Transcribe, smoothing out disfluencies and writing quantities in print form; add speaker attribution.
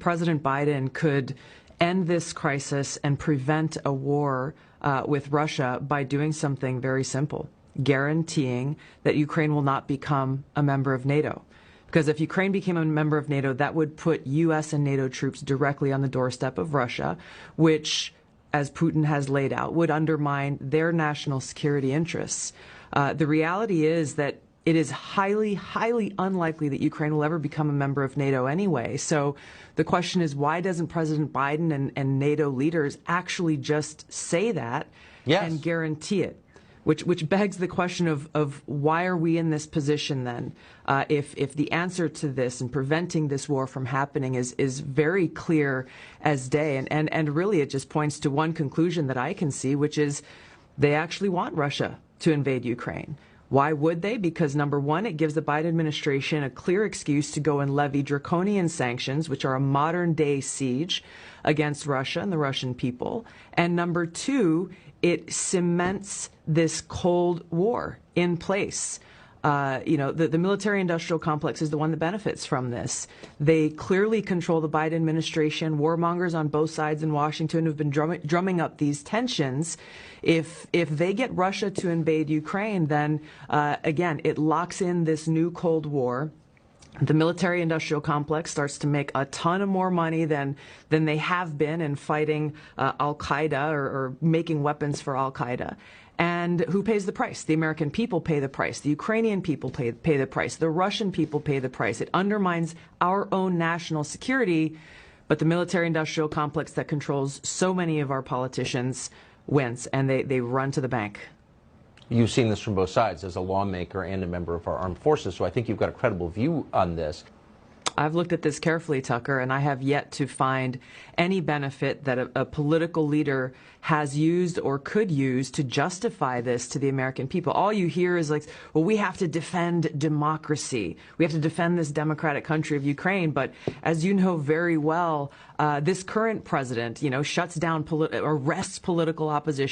Speaker 1: President Biden could end this crisis and prevent a war with Russia by doing something very simple, guaranteeing that Ukraine will not become a member of NATO. Because if Ukraine became a member of NATO, that would put U.S. and NATO troops directly on the doorstep of Russia, which, as Putin has laid out, would undermine their national security interests. The reality is that it is highly, highly unlikely that Ukraine will ever become a member of NATO anyway. So the question is, why doesn't President Biden and NATO leaders actually just say that and guarantee it? Which begs the question of why are we in this position then? If the answer to this and preventing this war from happening is very clear as day, and really it just points to one conclusion that I can see, which is they actually want Russia to invade Ukraine. Why would they? Because number one, it gives the Biden administration a clear excuse to go and levy draconian sanctions, which are a modern day siege against Russia and the Russian people. And number two, it cements this Cold War in place. The military-industrial complex is the one that benefits from this. They clearly control the Biden administration. Warmongers on both sides in Washington have been drumming up these tensions. If they get Russia to invade Ukraine, then again, it locks in this new Cold War. The military-industrial complex starts to make a ton of more money than they have been in fighting al-Qaeda or making weapons for al-Qaeda. And who pays the price? The American people pay the price. The Ukrainian people pay the price. The Russian people pay the price. It undermines our own national security, but the military-industrial complex that controls so many of our politicians wins, and they run to the bank.
Speaker 2: You've seen this from both sides as a lawmaker and a member of our armed forces, so I think you've got a credible view on this.
Speaker 1: I've looked at this carefully, Tucker, and I have yet to find any benefit that a political leader has used or could use to justify this to the American people. All you hear is like, well, we have to defend democracy. We have to defend this democratic country of Ukraine. But as you know very well, this current president, shuts down, arrests political opposition.